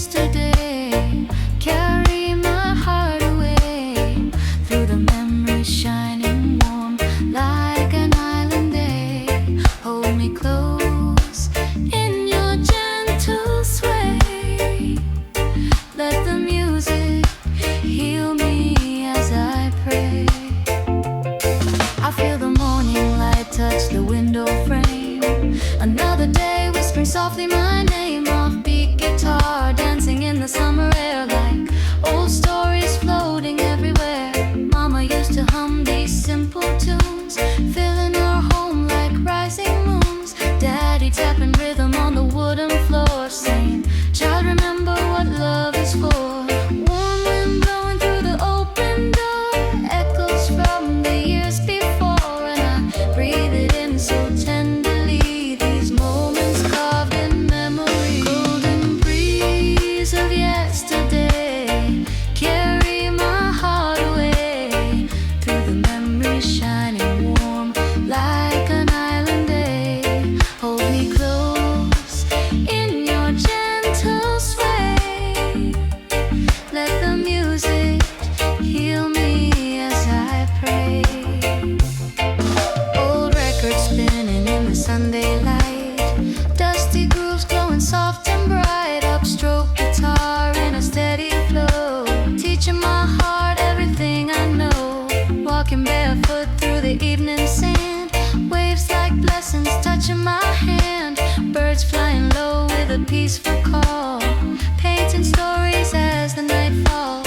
yesterday. Carry my heart away through the memories shining warm like an island day. Hold me close in your gentle sway. Let the music heal me as I pray. I feel the morning light touch the window frame. Another day whispering softly my name. Offbeat guitar dancing in the summer air like old stories floating everywhere. Mama used to hum these simple tunes, filling our home like rising moons. Daddy tapping rhythm on the wooden floor, saying, "Child, remember what love is for." Warm wind blowing through the open door, echoes from the years before, and I breathe it in so tenderly. These moments carved in memory. Golden breeze of yesterday, carry my heart away through the memories shining warm like an island day. Hold me close in your gentle sway. Let the music heal me as I pray. Old records spinning in the Sunday light, dusty grooves glowing soft and bright. Upstroke guitar in a steady flow, teaching my heart everything I know. Walking barefoot through the evening sand, waves like blessings touching my hand. Birds flying low with a peaceful call, painting stories as the night falls.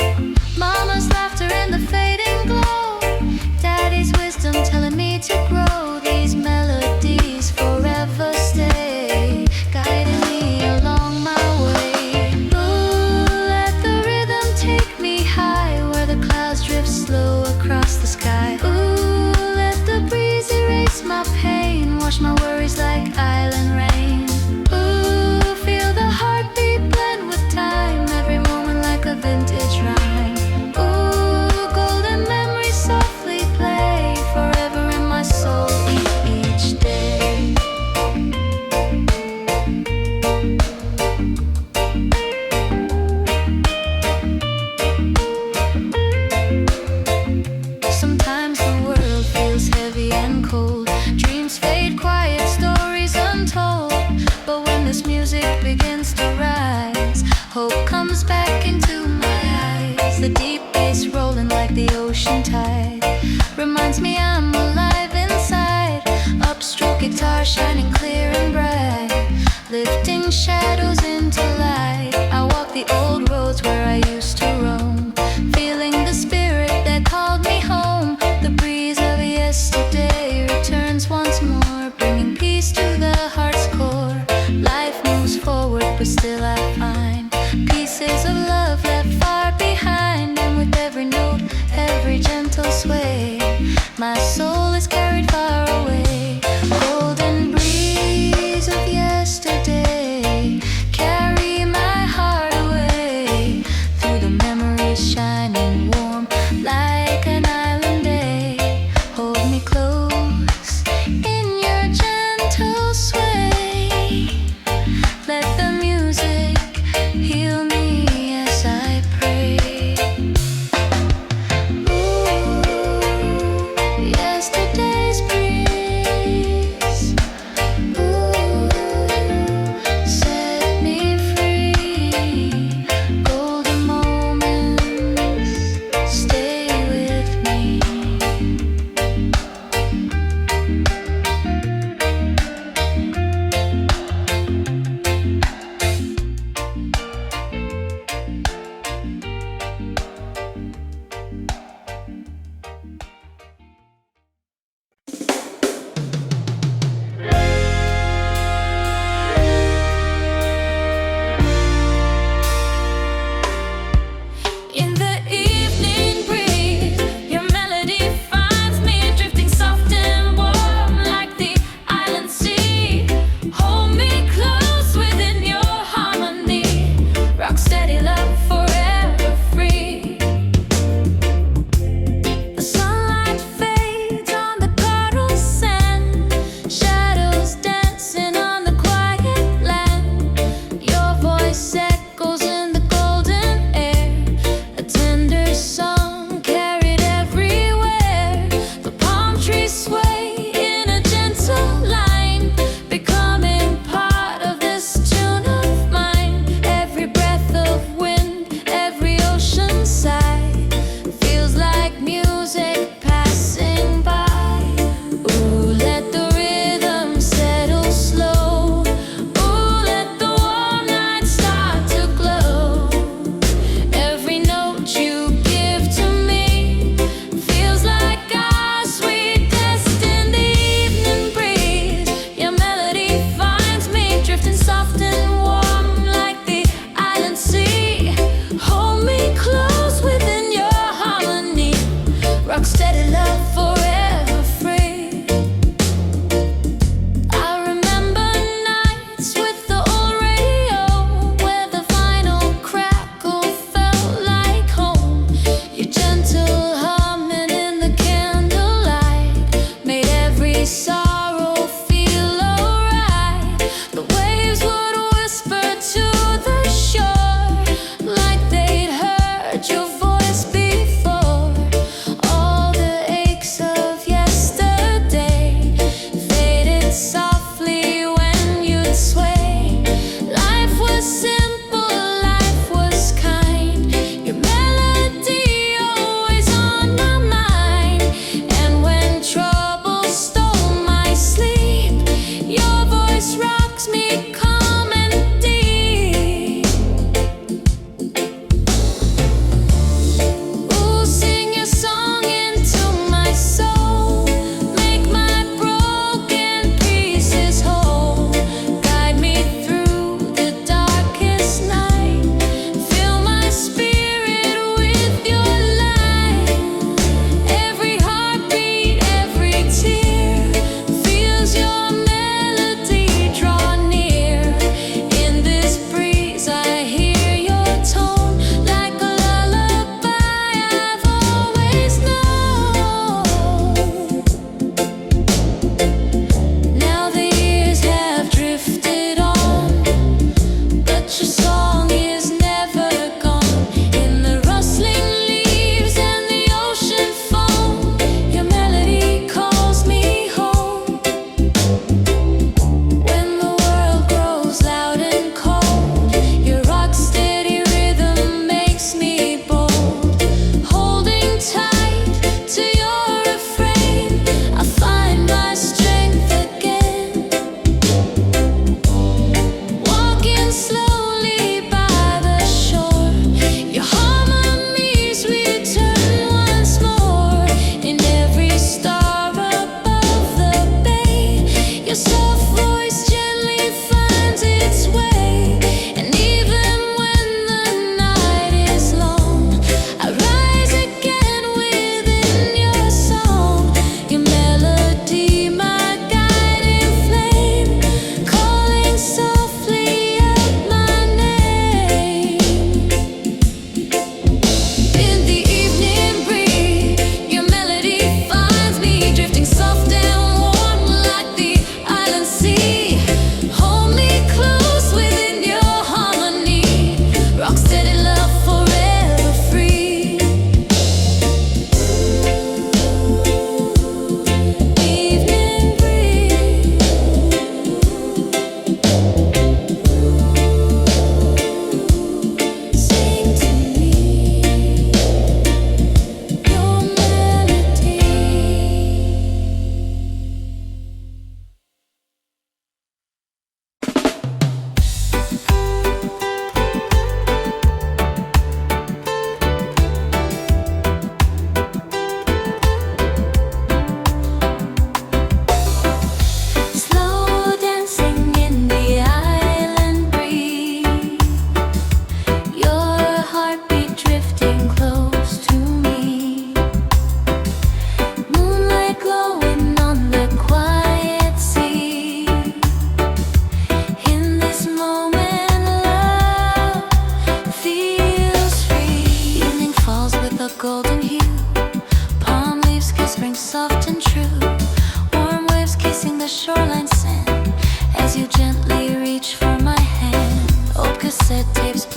Mama's laughter in the fading glow, Daddy's wisdom telling me to grow. These melodies forever stay, guiding me along my way. Ooh, let the rhythm take me high, where the clouds drift slow across the sky. Ooh, let the breeze erase my pain, wash my worries like island rain. Ooh, feel the heartbeat blend with time, every moment like a vintage rhyme. Ooh, golden memories softly play, forever in my soul each day. Sometimes the world feels heavy and cold, dreams fade quiet, stories untold. But when this music begins to rise, hope comes back into my eyes. The deep bass rolling like the ocean tide reminds me I'm alive inside. Upstroke guitar shining clear and bright, lifting shadows into light. I walk the old roads where I used to roam, feeling the spirit that called me home. The breeze of yesterday returns once more, bringing peace to the heart's core. Life moves forward, but still I find pieces of love left far behind. And with every note, every gentle sway, my soul is carried far away. Golden breeze of yesterday, carry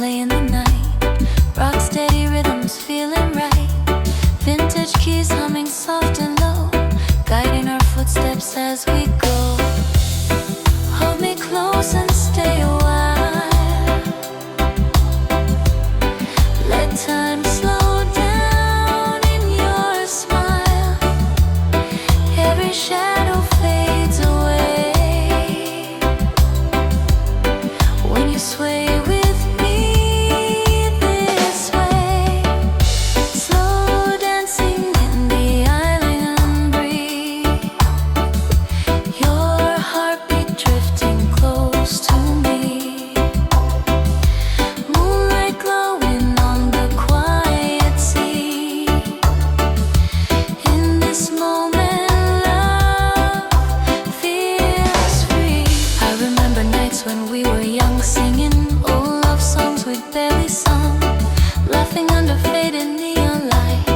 play in the night. Rocksteady rhythms feeling right. Vintage keys humming soft and low, guiding our footsteps as we go. Hold me close and stay a while. Let time slow down in your smile. Every shadow fades away when you sway with me this way. Slow dancing in the island breeze. Your heartbeat drifting close to me. Moonlight glowing on the quiet sea. In this moment, love feels free. I remember nights when we were young, singing old love songs we'd barely sung, laughing under faded neon light,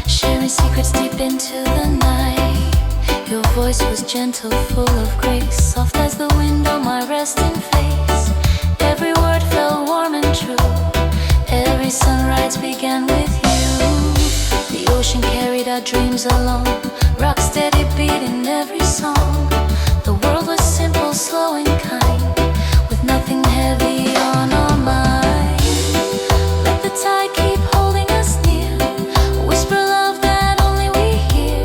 sharing secrets deep into the night. Your voice was gentle, full of grace, soft as the wind on my resting face. Every word felt warm and true. Every sunrise began with you. The ocean carried our dreams along, rock steady beating every song. The world was simple, slow and kind, with nothing heavy on our mind. Let the tide keep holding us near, whisper love that only we hear.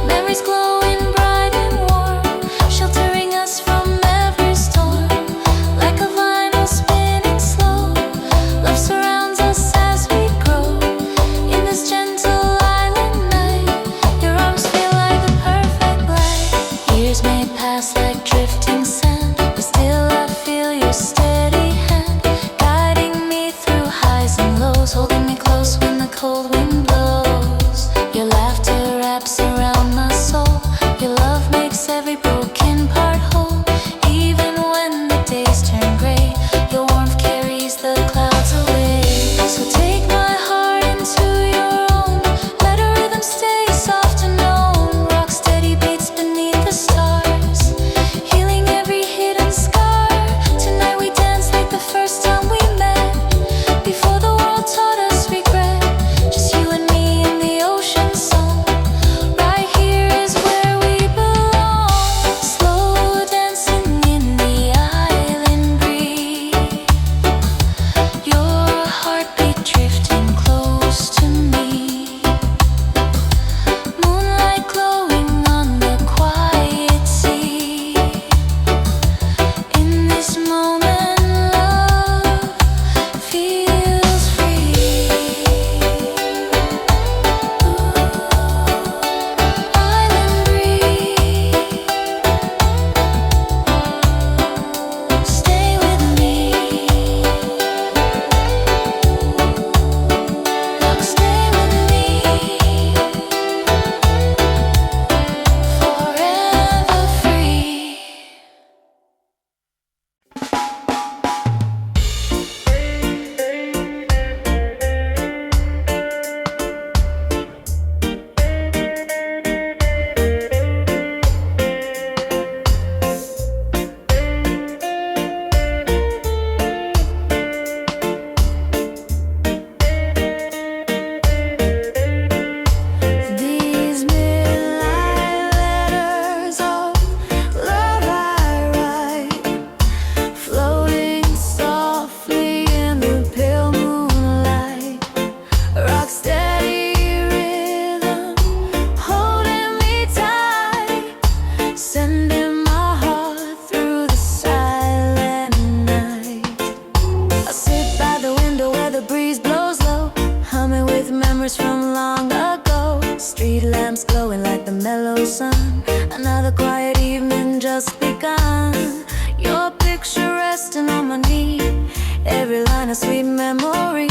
Memories glowing bright and warm, sheltering us from every storm. Like a vinyl spinning slow, love surrounds us as we grow. In this gentle island night, your arms feel like the perfect light. Years may pass like drifting sand, but still I feel your steady hand, guiding me through highs and lows, holding me close when the cold wind blows. Your laughter wraps around my soul. Your love makes every broken part whole. Even when the days turn gray, your warmth carries the clouds away. So take my heart into your own, let a rhythm stay soft and known. Rock steady beats beneath the stars, healing every hidden scar. Tonight we dance like the first time we met, before the world taught us regret. Just you and me in the ocean song. Right here is where we belong. Slow dancing in the island breeze. Your heartbeat drifting close to me. Moonlight glowing on the quiet sea. In this moment, love feels free. Island breeze, stay with me. Look, stay with me. Forever free. These midnight letters of love I write, floating softly in the pale moonlight. Rock steady rhythm, holding me tight, sending my heart through the silent night. I sit by the window where the breeze blows low, humming with memories from long ago. Street lamps glowing like the mellow sun. Another quiet evening just begun. Your picture resting on my knee, every line a sweet memory.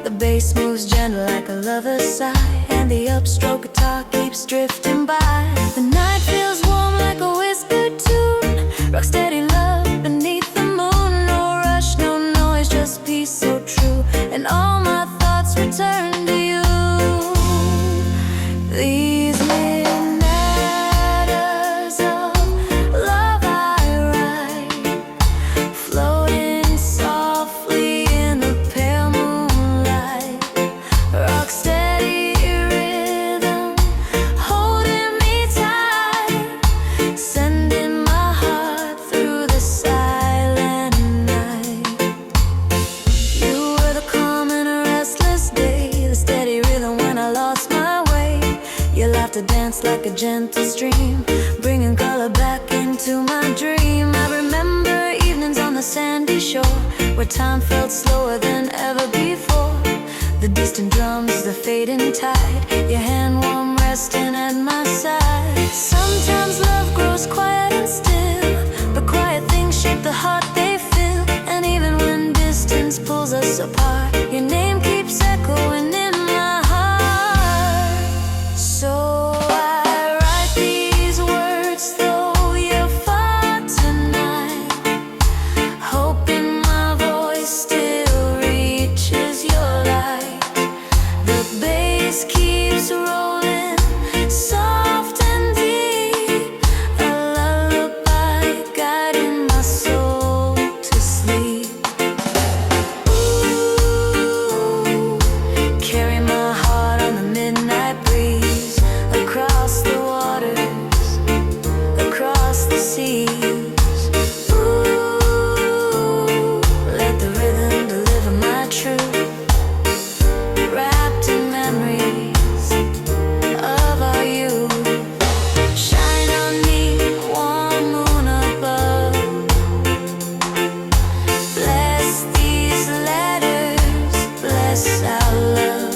The bass moves gentle like a lover's sigh, and the upstroke guitar keeps drifting by. The night feels warm like a whispered tune. Rock steady love beneath the moon. No rush, no noise, just peace so true. And all my thoughts return to you. These midnight letters of love I write, floating softly in the moments like a gentle stream, bringing color back into my dream. I remember evenings on the sandy shore, where time felt slower than ever before. The distant drums, the fading tide, your hand warm resting at my side. Sometimes love grows quiet and still, but quiet things shape the heart they fill. And even when distance pulls us apart, your name keeps echoing in my heart. So I write these words though you're far tonight, hoping my voice still reaches your light. The bass keeps rolling soft and deep, a lullaby guiding my soul to sleep. Ooh, carry my heart on the midnight breeze, across the waters, across the seas. Ooh, let the rhythm deliver my truth, wrapped in memories of our youth. Shine on me, warm moon above. Bless these letters, bless our love.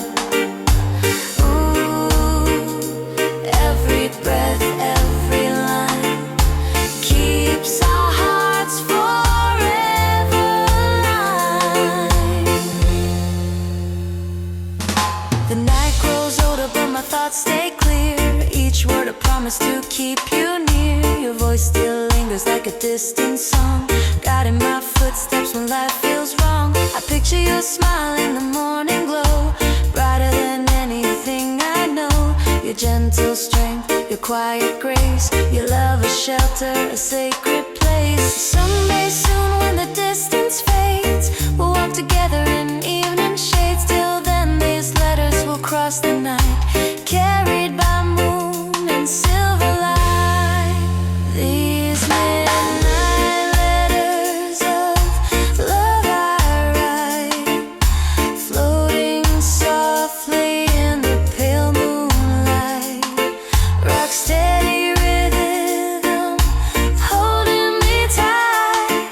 Ooh, every breath, every line keeps our hearts forever alive. The night grows older, but my thoughts stay clear. Each word a promise to keep you near. Your voice still lingers like a distant song, guiding my footsteps when life feels wrong. I picture your smile in the morning glow, brighter than anything I know. Your gentle strength, your quiet grace, your love a shelter, a sacred place. Someday soon when the distance fades, we'll walk together in evening shades. Till then these letters will cross the night, carried by moon and silver light. These midnight letters of love I write, floating softly in the pale moonlight. Rock steady rhythm, holding me tight.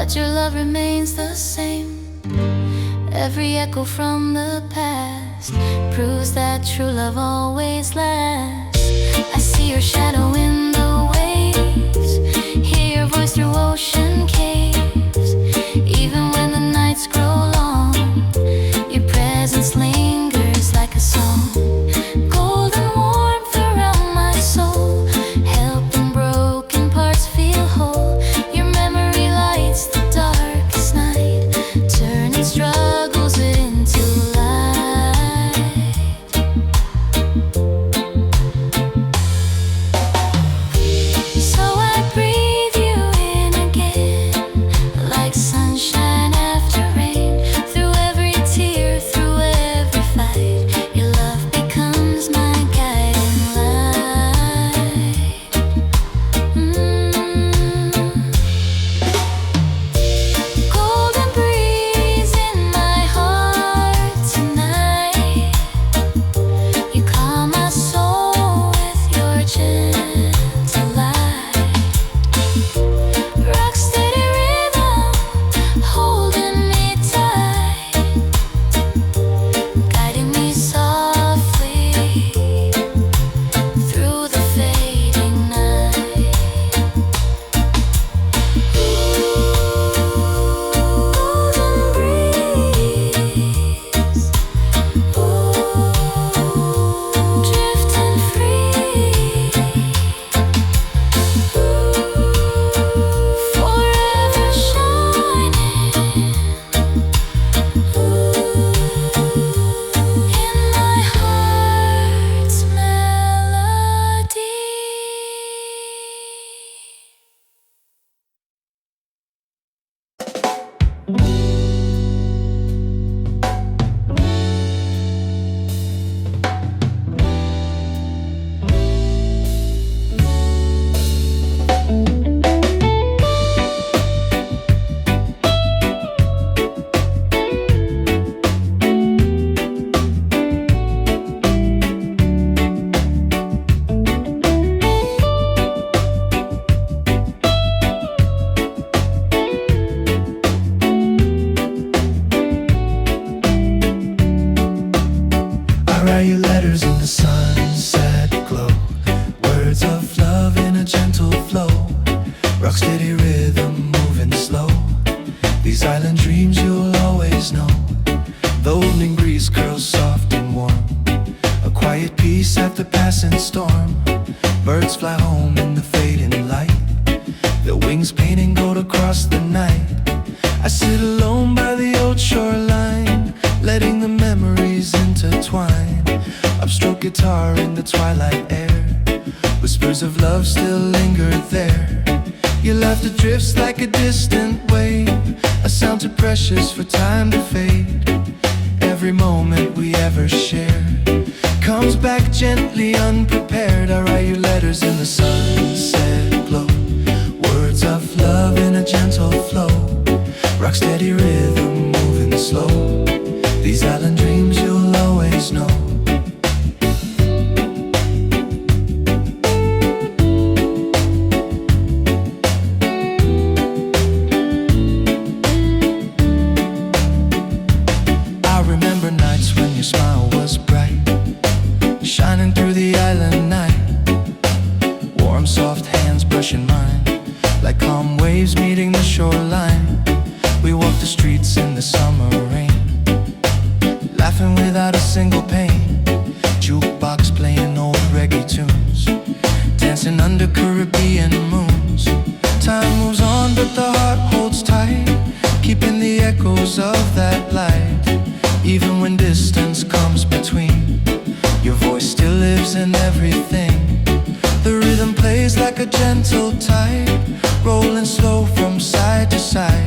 but your love remains the same. Every echo from the past proves that true love always lasts. I see your shadow in the waves, hear your voice through ocean caves. Even when the nights grow long, your presence lingers like a song. Golden warmth around my soul, helping broken parts feel whole. Your memory lights the darkest night, turning struggles into light. So I breathe you in again, like sunshine after rain. Through every tear, through every fight, your love becomes my guiding light. Golden breeze in my heart tonight, you calm my soul with your gentle light. Rocksteady rhythm holding me tight, guiding me softly through the fading night. Golden breeze, drifting free, forever shining in my heart's melody. I write you letters in the sunset glow, words of love in a gentle flow, rocksteady rhythm moving slow. These island dreams you'll always know. The evening breeze curls soft and warm, a quiet peace after passing storm. Birds fly home in the fading light, their wings painting gold across the night. I sit alone by the old shoreline, letting the memories intertwine. Upstroke guitar in the twilight air, whispers of love still linger there. Your laughter drifts like a distant wave, a sound too precious for time to fade. Every moment we ever share comes back gently unprepared. I write you letters in the sunset glow, words of love in a gentle flow, rocksteady rhythm moving slow. These island dreams you'll always know. I remember nights when your smile was bright, shining through the island night. Warm, soft hands brushing mine, like calm waves meeting the shoreline. We walked the streets in the summer rain, laughing without a single pain. Jukebox playing old reggae tunes, dancing under Caribbean moons. Time moves on but the heart holds tight, keeping the echoes of that light. Even when distance comes between, your voice still lives in everything. The rhythm plays like a gentle tide, rolling slow from side to side.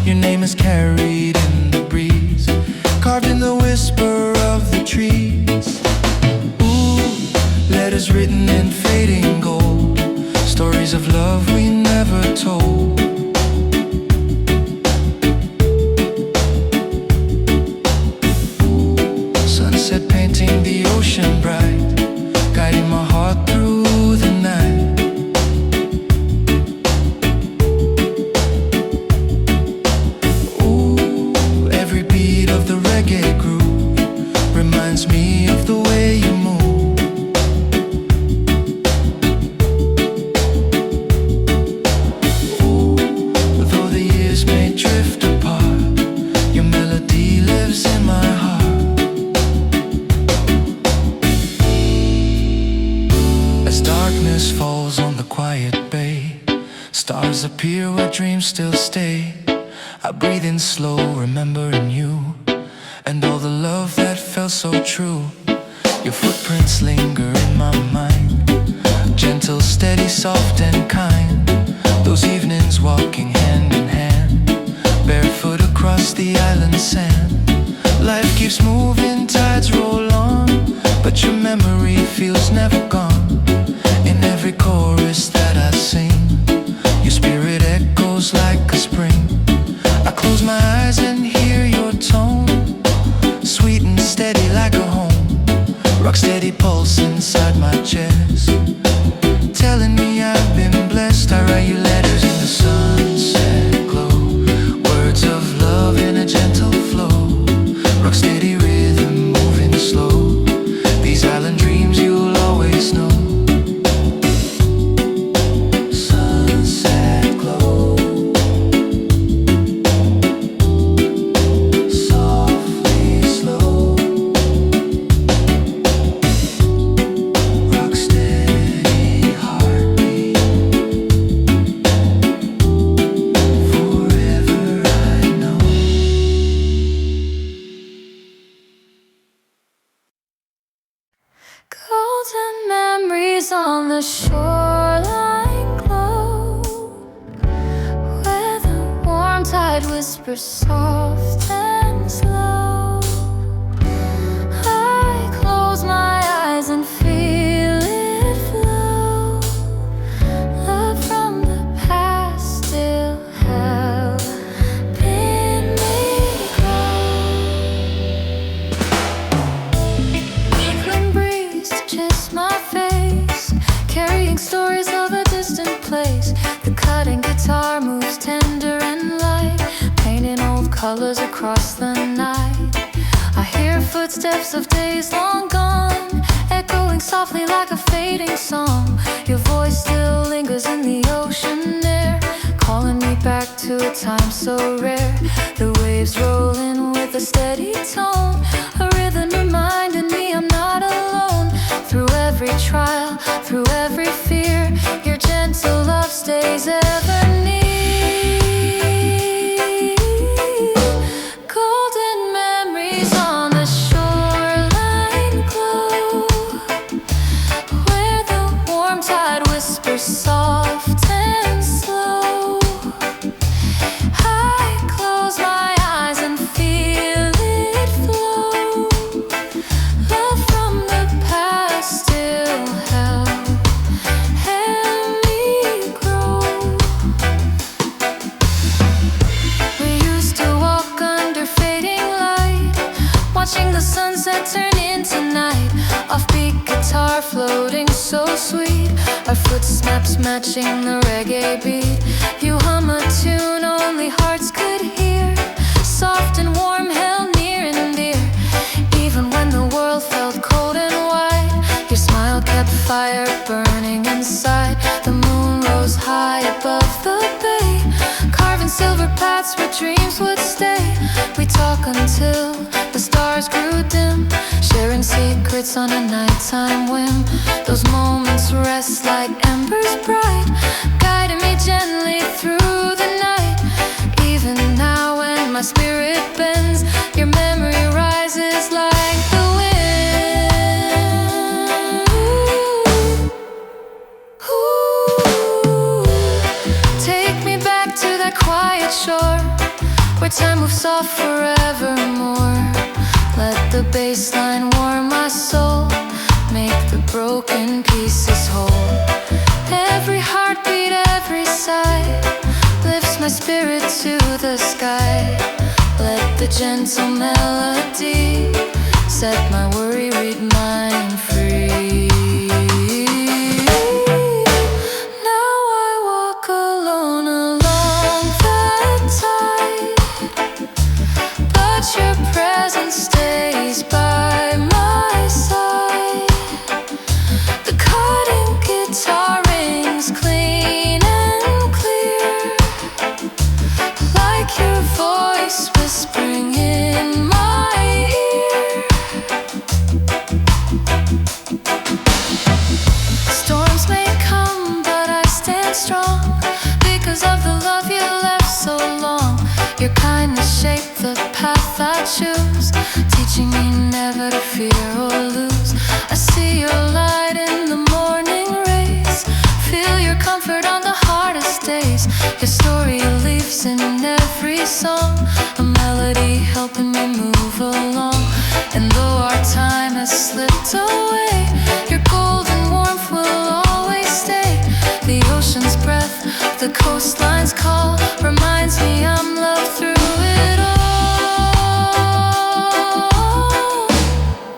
Your name is carried in the breeze, carved in the whisper of the trees. Ooh, letters written in fading gold, stories of love we never told. Sunset painting the ocean bright, guiding my heart through the night. As darkness falls on the quiet bay, stars appear where dreams still stay. I breathe in slow, remembering you and all the love that felt so true. Your footprints linger in my mind, gentle, steady, soft and kind. Those evenings walking hand in hand, barefoot across the island sand. Life keeps moving, tides roll on, but your memory feels never gone. In every chorus that I sing, your spirit echoes like a spring. I close my eyes and hear your tone, sweet and steady like a home. Rock steady pulse inside my chest, telling me I've been blessed. I write you letters in the sunset glow, words of love in a gentle flow. Rock steady rhythm moving slow, these island dreams you'll always know. Sunset glow, softly slow. Rock steady heartbeat, forever I know. Golden memories on the shoreline glow, where the warm tide whispers soft and slow. I close my eyes and feel it flow. Love from the past still helping me grow. Evening breeze touches my face, carrying stories of a distant place. The cutting guitar moves tender and light, painting old colors across the night. I hear footsteps of days long gone, echoing softly like a fading song. Your voice still lingers in the ocean air, calling me back to a time so rare. The waves roll in with a steady tone, a rhythm reminding me I'm not alone. Through every trial, through every fear, your gentle love stays ever near. Golden memories on the shoreline glow, where the warm tide whispers soft and slow. I close my eyes and feel it flow. Love from the past still help me grow. We used to walk under fading light, watching the sunset turn into night. Offbeat guitar floating so sweet, our footsteps matching the reggae beat. You hum a tune only hearts could hear, soft and warm, held near and dear. Even when the world felt cold and white, your smile kept fire burning inside. The moon rose high above the bay, carving silver paths where dreams would stay. We talk until the stars grew dim, sharing secrets on a nighttime whim. Those moments rest like embers bright, guiding me gently through the night. Even now when my spirit bends, your memory rises like the wind. Ooh, take me back to that quiet shore, where time moves soft forevermore. Let the bass line warm my soul, make the broken pieces whole. Every heartbeat, every sigh, lifts my spirit to the sky. Let the gentle melody set my worried mind free. Now I walk alone along the tide, but your presence stays by my side. The cutting guitar rings clean and clear, like your voice whispering in my ear. teaching me never to fear or lose. I see your light in the morning rays, feel your comfort on the hardest days. Your story lives in every song, a melody helping me move along. And though our time has slipped away, your golden warmth will always stay. The ocean's breath, the coastline's call, reminds me I'm loved through it all.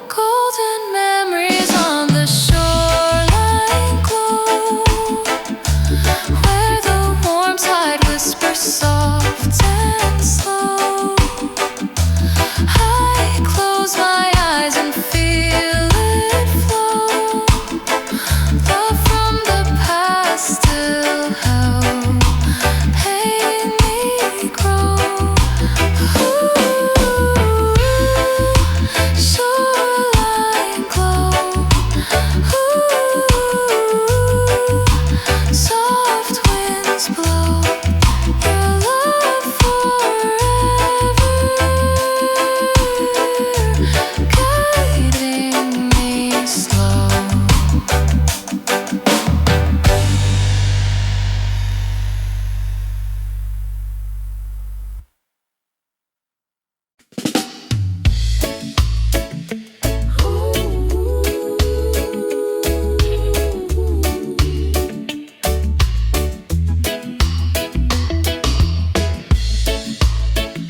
Golden memories on the shoreline glow, where the warm tide whispers soft and slow. I close my eyes and feel it flow. Love from the past still helping me grow. Ooh, shoreline glow. Ooh, soft winds blow. Your love forever, guiding me slow.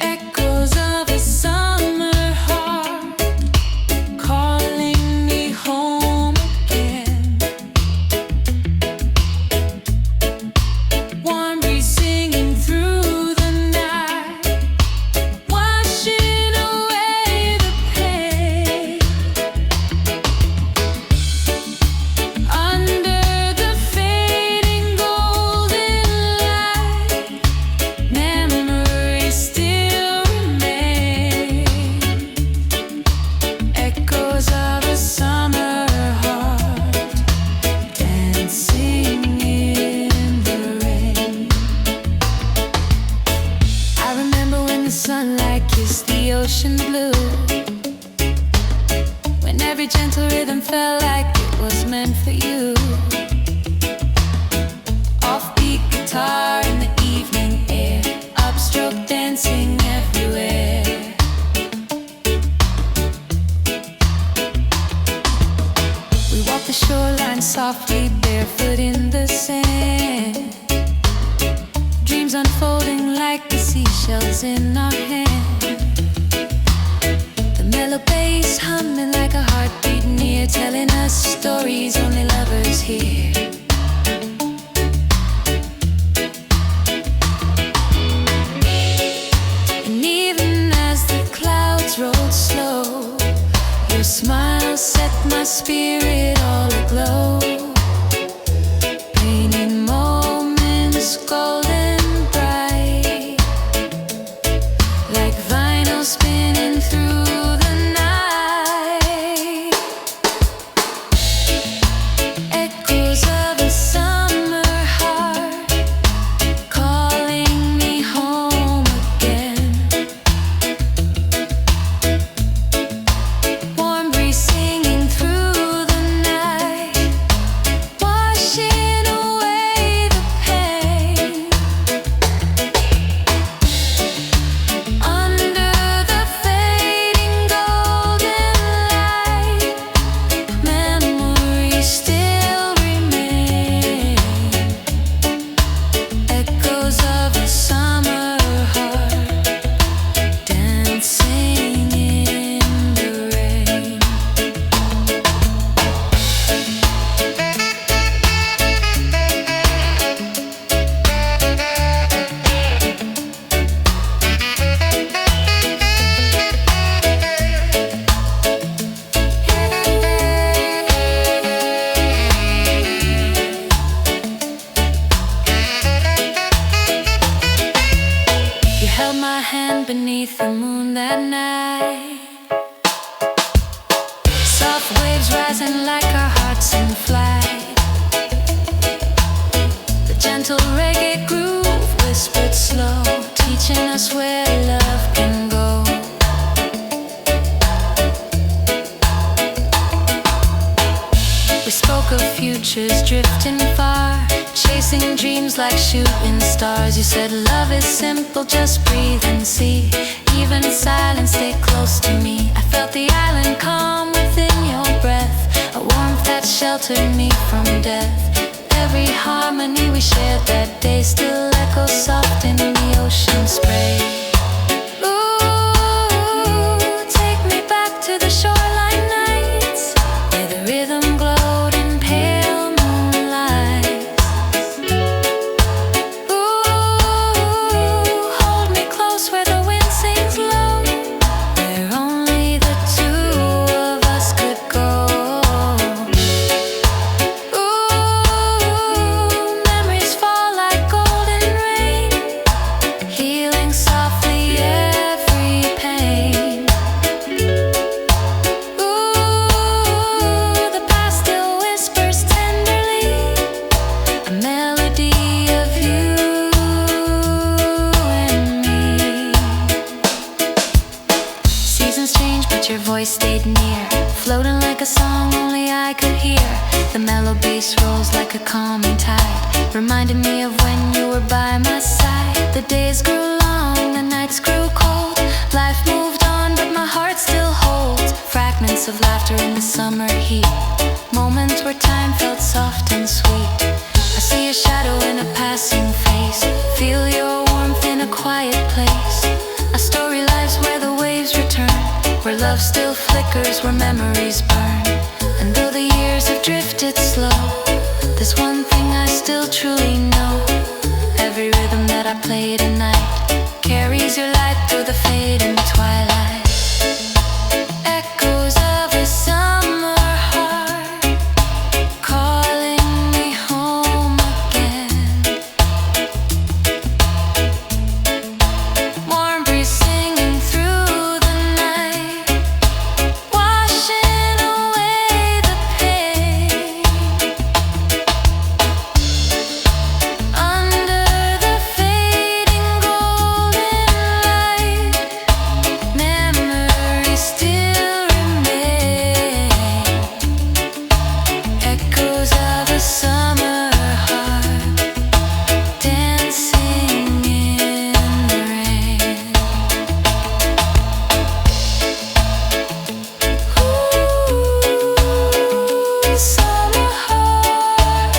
Echoes of a summer heart calling me home again. Warm breeze singing through the night, washing away the pain. Under the fading golden light, memories still remain. Echoes of a summer heart dancing in the rain. I remember when the sunlight kissed the ocean blue, when every gentle rhythm felt like it was meant for you. Offbeat guitar in the evening air, upstroke dancing everywhere. We walk the shoreline softly, barefoot in the sand, dreams unfolding like the seashells in our hand. The mellow bass humming like a heartbeat near, telling us stories only lovers hear. And even as the clouds rolled slow, your smile set my spirit all aglow, painting moments golden bright, like vinyl spinning through the night. We spoke of futures drifting far, chasing dreams like shooting stars. You said love is simple, just breathe and see. Even silence, stay close to me. I felt the island calm within your breath, a warmth that sheltered me from death. Every harmony we shared that day still echoes soft in the ocean spray. Ooh, take me back to the shoreline nights, where the rhythm glowed in pale moonlight. Ooh, hold me close where the wind sings low, where only the two of us could go. Ooh, memories fall like golden rain, healing softly every pain. Ooh, the past still whispers tenderly, a melody of you and me. Seasons change, but your voice stayed near, floating like a song only I could hear. The mellow bass rolls like a calming tide, reminding me of when you were by my side. The days grew long, the nights grew cold. Life moved on, but my heart still holds fragments of laughter in the summer heat, moments where time felt soft and sweet. I see a shadow in a passing face, feel your warmth in a quiet place. A story lies where the waves return, where love still flickers, where memories burn. And though the years have drifted slow, there's one thing I still truly know. Every rhythm that I played at night carries your light through the fading twilight. Echoes of a summer heart calling me home again. Warm breeze singing through the night, washing away the pain. Under the fading golden light, memories still remain. Echoes of a summer heart dancing in the rain. Ooh, summer heart.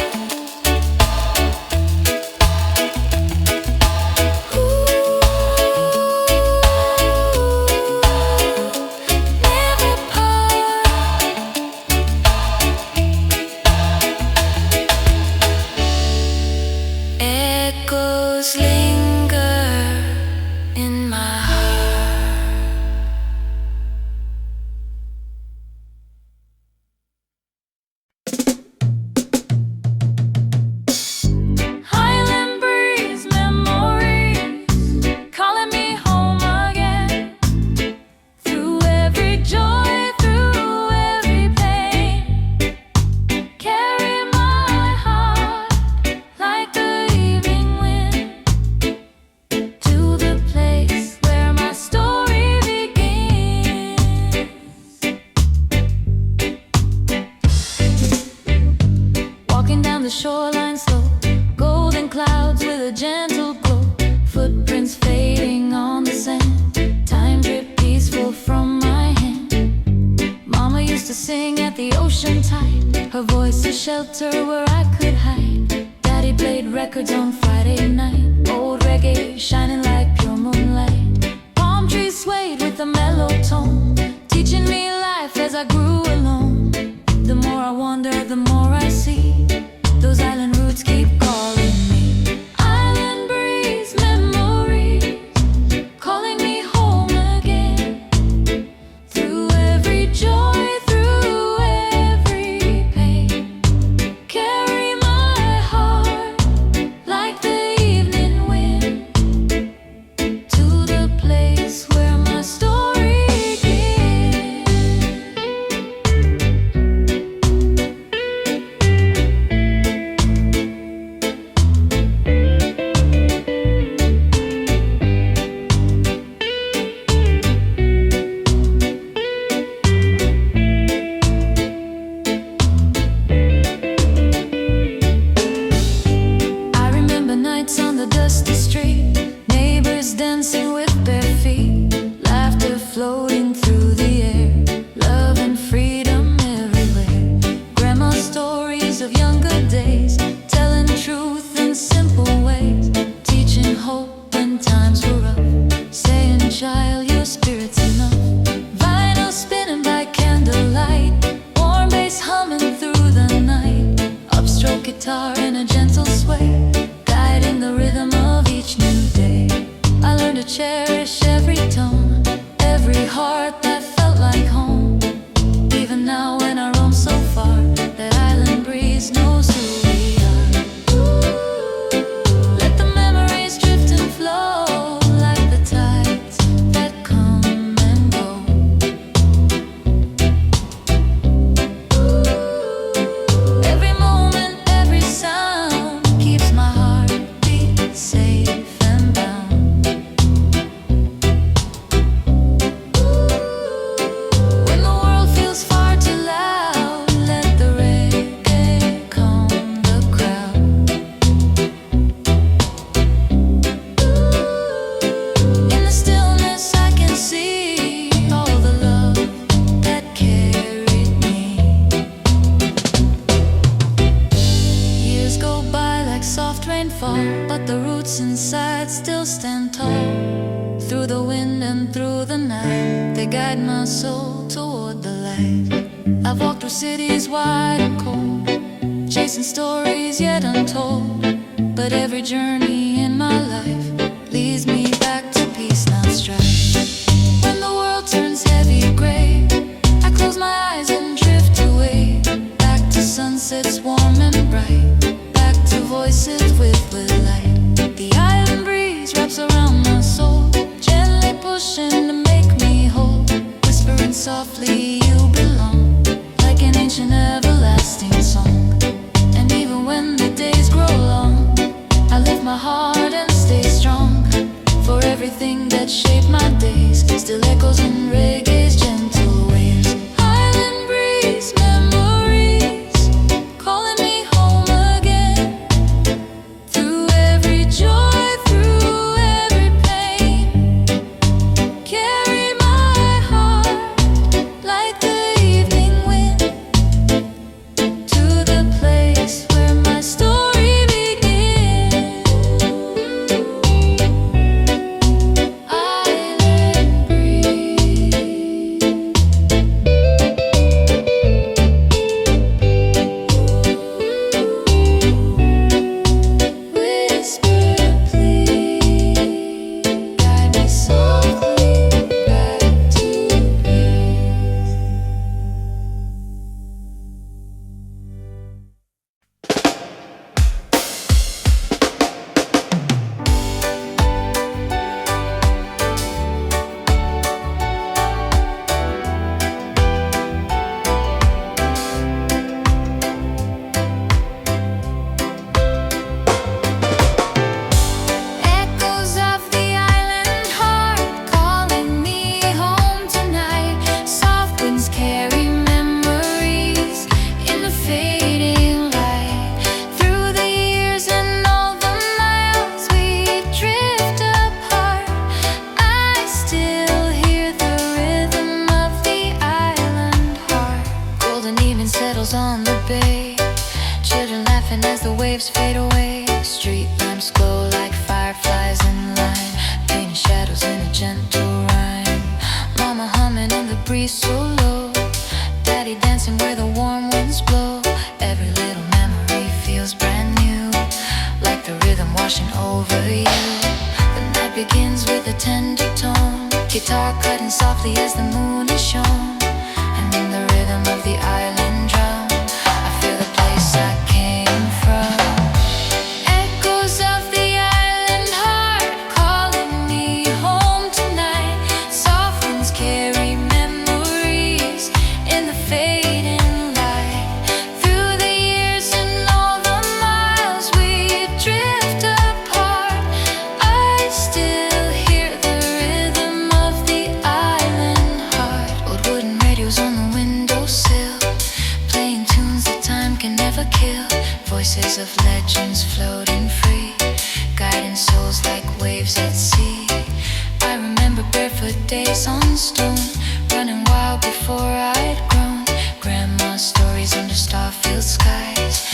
Never part. Echoes linger in my heart. Highland breeze memories calling me home again. Through every joy, through every pain, carry my heart like the evening wind to the place where my story begins. Walking down the shoreline slow, golden clouds with a gentle glow, footprints fading on the sand, time drip peaceful from my hand. Mama used to sing at the ocean tide, her voice a shelter where I could hide. Daddy played records on Friday night, old reggae shining like pure moonlight. Palm trees swayed with a mellow tone, teaching me life as I grew alone. The more I wander, the more I see, those island roots keep calling me. Island breeze memories calling me home again. Through every joy, through every pain, carry my heart like the evening wind to the place where my story begins. stories of younger days, telling truth in simple ways, teaching hope when times were rough, saying, child, your spirit's enough. Vinyl spinning by candlelight, warm bass humming through the night, upstroke guitar in a gentle sway, guiding the rhythm of each new day. I learned to cherish every tone, every heart that felt like home. Even now when I roam so far, that island breeze knows who we are. Let the memories drift and flow like the tides that come and go. Every moment, every sound keeps my heartbeat safe and bound. When the world feels far too loud, let the reggae calm the crowd. In the stillness I can see all the love that carried me. Years go by like soft rainfall, but the roots inside still stand tall. Through the wind and through the night, they guide my soul toward the light. I've walked through cities wide and cold, chasing stories yet untold, but every journey in my life leads me back to peace, not strife. When the world turns heavy gray, I close my eyes and drift away, back to sunsets warm and bright, back to voices with light. The island breeze wraps around my soul, gently pushing to make me whole, whispering softly you belong, like an ancient everlasting song. And even when the days grow long, I lift my heart and stay strong, for everything that shaped my days still echoes in reggae's gentle waves. Island breeze, memories calling me home again, through every joy, through every pain. Carry my heart like the evening wind to the place where my story begins. Island breeze, whisper please, guide me softly back to peace. Echoes of the island heart calling me home tonight. Soft winds carry memories in the fading light. Through the years and all the miles we drift apart, I still hear the rhythm of the island heart. Golden evening settles on the bay, children laughing as the waves fade away. Street lamps glow like fireflies in line, painting shadows in a gentle rhyme. Mama humming in the breeze so low, daddy dancing where the warm winds blow. Every little memory feels brand new, like the rhythm washing over you. The night begins with a tender tone, guitar cutting softly as the moon is shown, and in the rhythm of the island drum, I feel the place I came from. Echoes of the island heart calling me home tonight. Soft winds carry memories in the fading light. Through the years and all the miles we drift apart, I still hear the rhythm of the island heart. Old wooden radios on the windowsill, playing tunes that time can never kill. Voices of legends floating free, guiding souls like waves at sea. I remember barefoot days on stone, running wild before I'd grown. Grandma's stories under star-filled skies,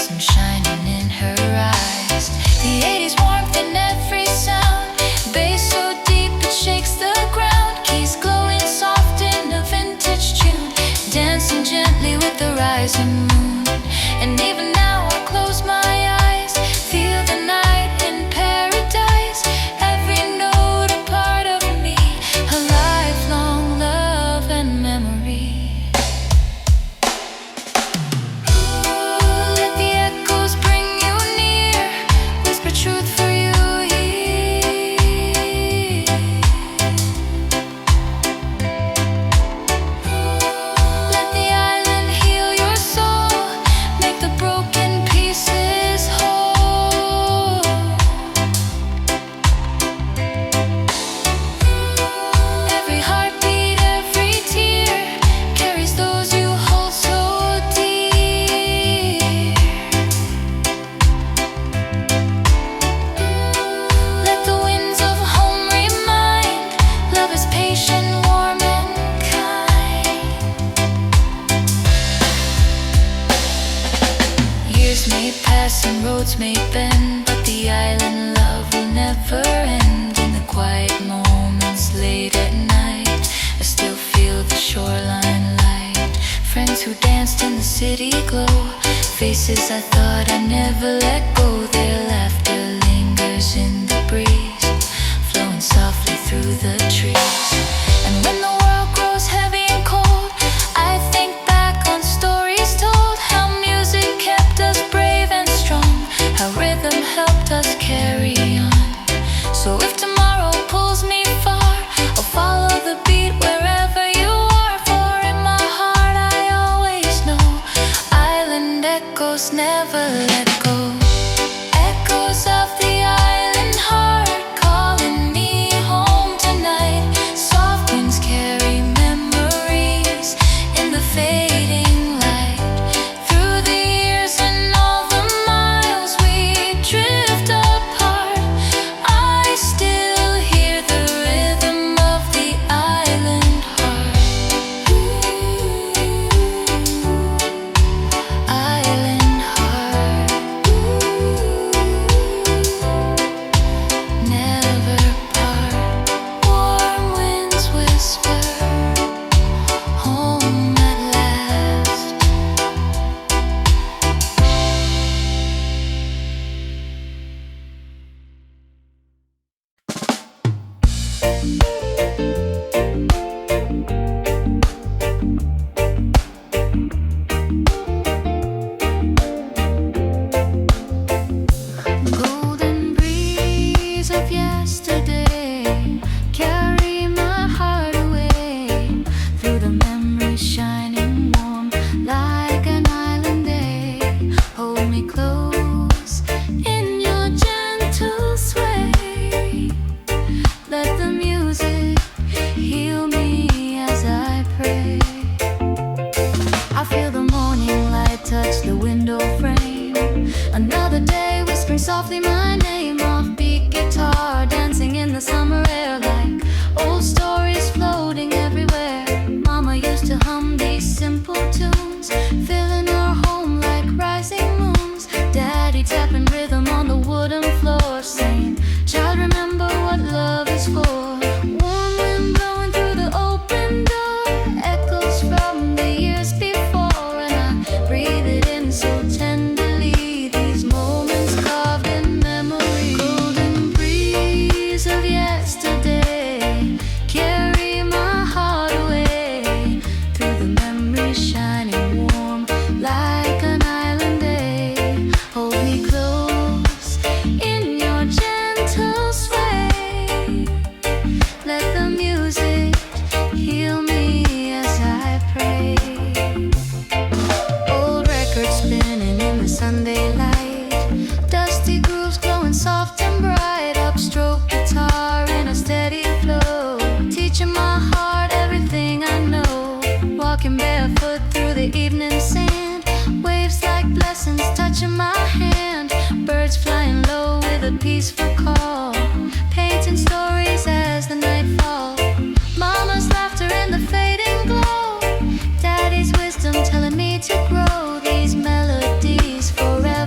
blossom shining in her eyes. The 80s warmth in every sound, bass so deep it shakes the ground, keys glowing soft in a vintage tune, dancing gently with the rising moon. And even now I close my eyes, feel the night in paradise, every note a part of me, a lifelong love and memory. Let the echoes bring you near, whisper truth for you here. Let the island heal your soul, make the broken pieces whole. Every heartbeat, every tear carries those you hold so dear. Let the winds of home remind, love is patient, warm and kind. Years may pass and roads may bend, but the island love will never end. In the quiet moments late at night, I still feel the shoreline light. Friends who danced in the city glow, faces I thought I'd never let go. Their laughter lingers in the breeze, flowing softly through the trees. And when the world grows heavy and cold, I think back on stories told, how music kept us brave and strong, how rhythm helped us carry on. So if tomorrow pulls me far, I'll follow the beat wherever you are. For in my heart I always know, island echoes never let go. Echoes of the island heart calling me home tonight. Soft winds carry memories in the fading light. Through the years and all the miles we drift apart, I still hear the rhythm of the island heart. Island heart, never part. Warm winds whisper, home at last. Golden breeze of yesterday, carry my heart away through the memories shining warm like an island day. Hold me close in your gentle sway. Let the music heal me as I pray. I feel the morning light touch the window frame. Another day whispering softly my name. Offbeat guitar dancing in the summer air like old stories floating everywhere. Mama used to hum these simple tunes, filling our home like rising moons. Daddy tapping rhythm on the wooden floor, saying, "Child, remember what love is for." Warm wind blowing through the open door, echoes from the years before, and I breathe it in so tenderly. These moments carved in memory. Golden breeze of yesterday, carry my heart away through the memories shining warm like an island day. Hold me close in your gentle sway. Let the music heal me as I pray. Old records spinning in the Sunday light, dusty grooves glowing soft and bright. Upstroke guitar in a steady flow, teaching my heart everything I know. Walking barefoot through the evening sand, waves like blessings touching my hand. Birds flying low with a peaceful call, painting stories as the night falls. Mama's laughter in the fading glow, Daddy's wisdom telling me to grow these melodies forever.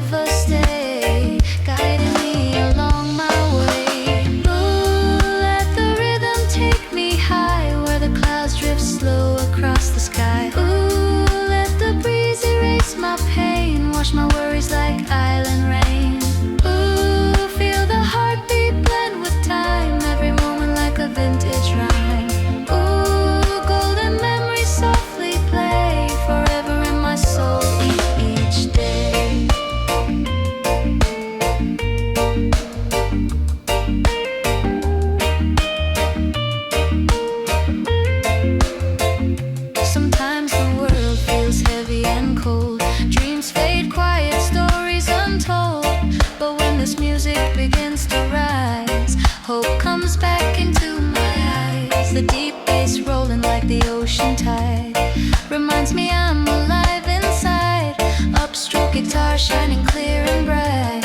reminds me I'm alive inside. Upstroke guitar shining clear and bright,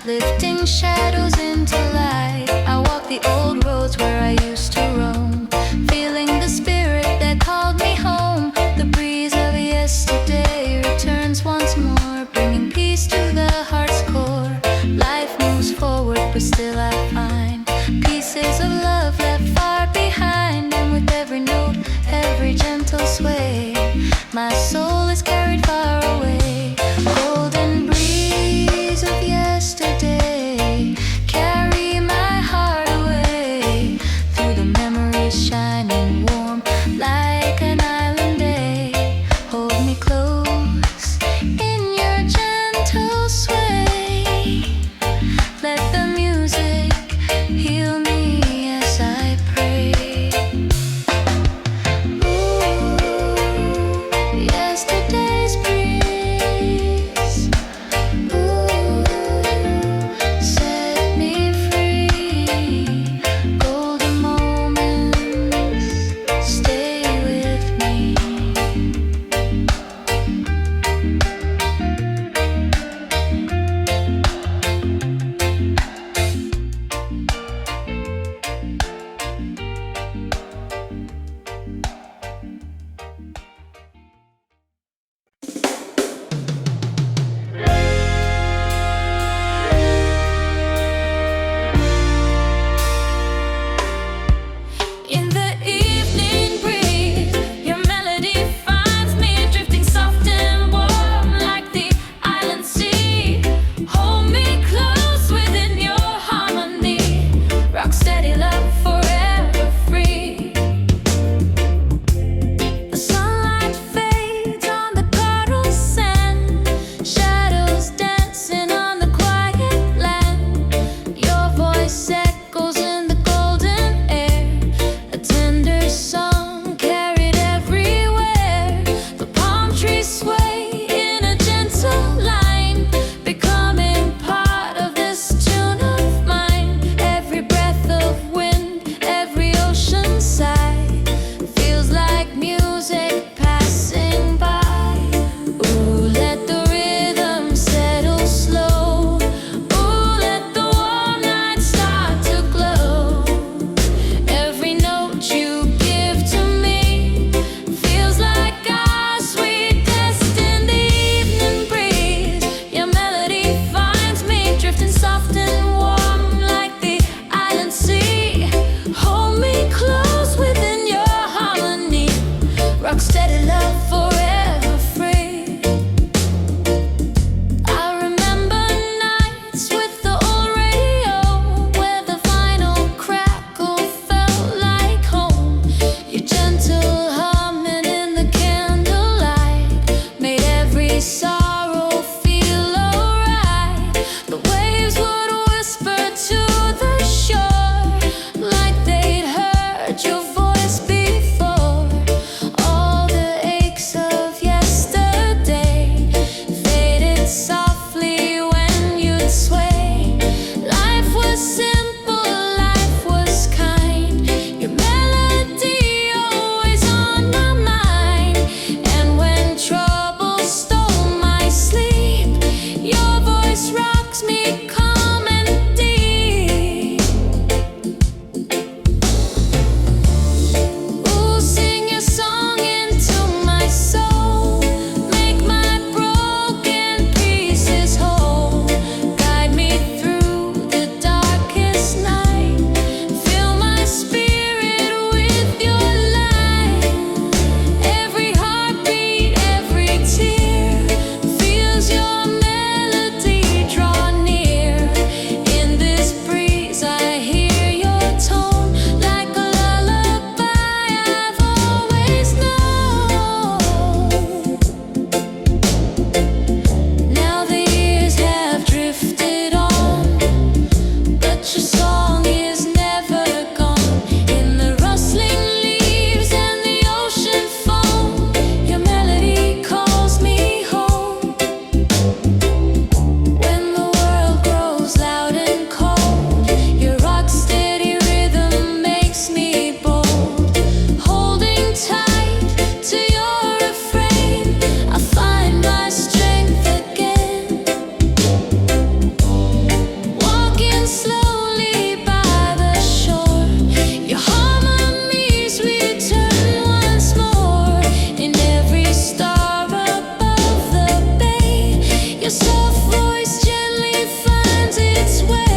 lifting shadows into light. I walk the old roads where I used to roam, feeling the spirit that called me home. The breeze of yesterday returns once more, bringing peace to the heart's core. Life moves forward, but still I find pieces of love left far behind. And with every note, every gentle sway, my soul is carried far away. Golden breeze of yesterday, carry my heart away voice gently finds its way.